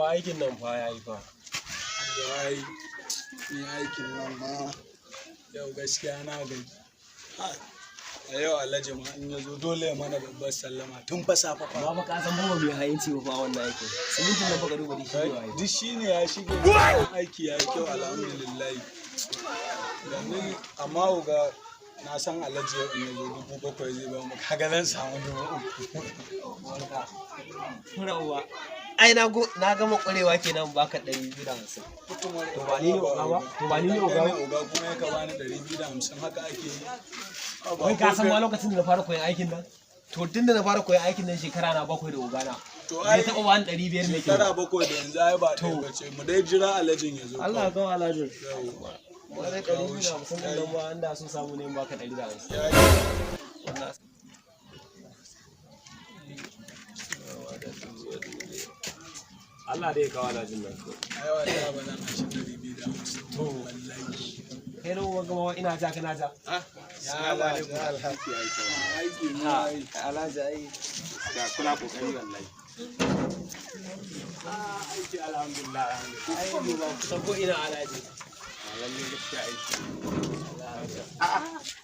fa aikin nan fa yayi fa. Yayi ni aikin nan ma yau gaskiya na gaji. A yau Alhaji ma in ya zo dole ya mana babbar sallama tun fa safa fa. Ba ka san ba mai hayinci ba wannan aikin. Simintin nan baka duba da shi ne. Duk shine ya shige aiki ya kyau alhamdulillah. Gani amma uga na san Alhaji yau in ya zo 7,000 zai ba mu kaga zan samu 3,000. Ai na gama kwarewa kenan baka 250. To ba ni ne uga ba? To ba ni ne uga ba? Uga kuma ya ka bani 250 haka ake yi. Wai ka san ma lokacin da na fara koyon aikin nan? To tun da na fara koyon aikin nan shekara na 7 da ugana. To ai taɓa bani 500 ne ke. Shekara 7 da yanzu ai ba ɗaya bace. Mu dai jira Alhajin ya zo. Allah ya kawo Alhajin. Wani 250 ɗin nan ba an da sun samu ne baka 150. Allah dai ya kawo Alhajin nan. Ai wallahi ba zan ci 250. To wallahi. Kai nawa gama ina ja kana ja. Ya alhaji aiki ne ai Alhaji ai da kula kokari wallahi. Aiki alhamdulillah. Ai ni ba ku san ko ina Alhaji. Lalle gaskiya aiki.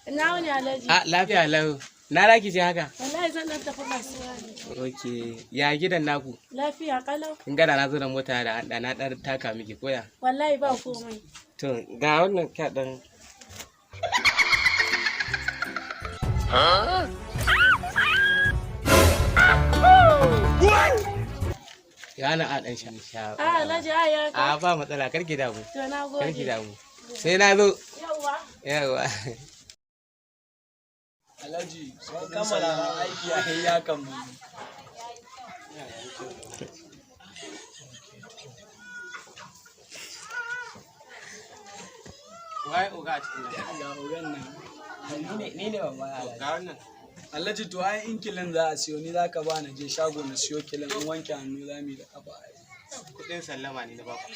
Ina wani Alhaji? Lafiya lau. Na raki je haka? Wallahi zan dan tafi kasuwa ne. Okay. Ya gidan naku? Lafiya kalau. In gada na zo da mota da na dan taka miki koya. Wallahi ba komai. To ga wannan kaɗan. Ya na a ɗan sha. Alhaji ya ka. Ba matsala karki damu. To na gode. Karki damu. Sai na zo. Yawwa. Yawa. Alhaji sun kammala aiki a hayya kan mu. Wai oga cikin nan. Ga ogan nan. Ni ne babban Alhaji. Ga wannan. Alhaji to ai in kilin za a siyo ni za ka ba na je shago na siyo kilin in wanke hannu za mu yi da kafa ai. Kudin sallama ne na baku.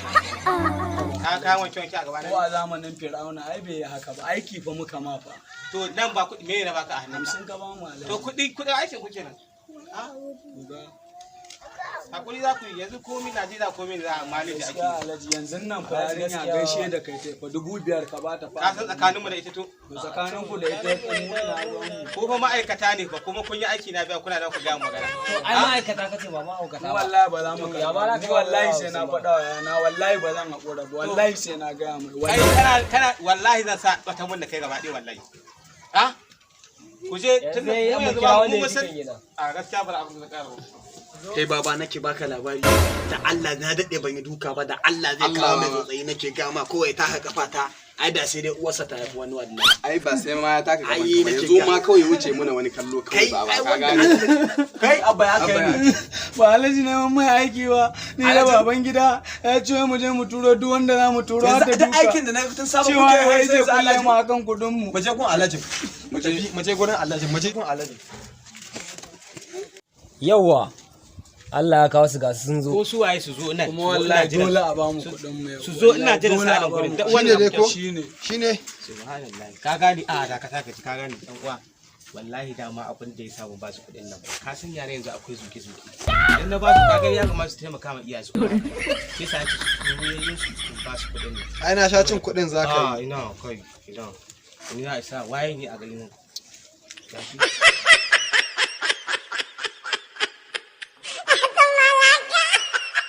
Ka wanke wanke a gaba na. Ko a zamanin Fir'auna ai bai yi haka ba aiki fa muka ma fa. To nan ba kuɗi me ne baka a hannun? 50 ka ba mu Alhaji. To kuɗin aikin ku kenan. Hakuri za ku yi yanzu komi Najeriya komi za a malin da ake. Gaskiya Alhaji yanzu nan fa yarinya gaishe da kai fa 5,000 ka bata fa. Ka san tsakaninmu da ita to? Tsakanin ku da ita mu ina ruwan mu. Ko fa ma'aikata ne ba kuma kun yi aiki na biya kuna da ku ga magana. Ai ma'aikata kace ba ma'aikata ba. Wallahi ba za mu kai. Ni wallahi sai na faɗa wa yana wallahi ba zan haƙura ba wallahi sai na gaya mai. Ai kana wallahi zan sa wata mun da kai gaba ɗaya wallahi. Ha? Ku je tun da yanzu ba mu san a gaskiya ba abin da ƙara. Kai baba nake baka labari da Allah na daɗe ban yi duka ba da Allah zai kawo mai tsotsayi nake gama kawai ta haka fata ai da sai dai uwarsa ta haifi wani wannan ai ba sai ma ya taka gaban Ai, ka nake yanzu ga- ma kawai wuce muna wani kallo kawai ba ka gane kai abba ya kai ni Ba Alhaji ne mun mai aiki ba ni da baban gida ya ce mu je mu turo duk wanda za mu turo har da da duka. aikin da na fitin sabon Cewa kuke ya wai zai sai kulle mu Allah akan kudin mu. mu je gun Alhaji mu je gurin Alhaji mu je gun Alhaji Yawwa. Allah ya kawo su ga sun zo. Ko su waye su zo ina. Kuma wallahi dole a ba mu kudin mu yau. Su zo ina jira Dole a salin ba gurin. mu. Da wannan dai ko? Shine. shine Subhanallah. Ka gane a da ka taka ka gane dan uwa. Wallahi dama abin da ya samu ba su kuɗin nan. Ka san yare yanzu akwai zuke zuke. Idan na ba su kaga ya kamata su taimaka ma iyaye su. Sai sa ci su ba su kuɗin nan. ai na sha cin kuɗin zaka yi Ina kai ina. Ni na isa waye ne a garin nan. Gashi.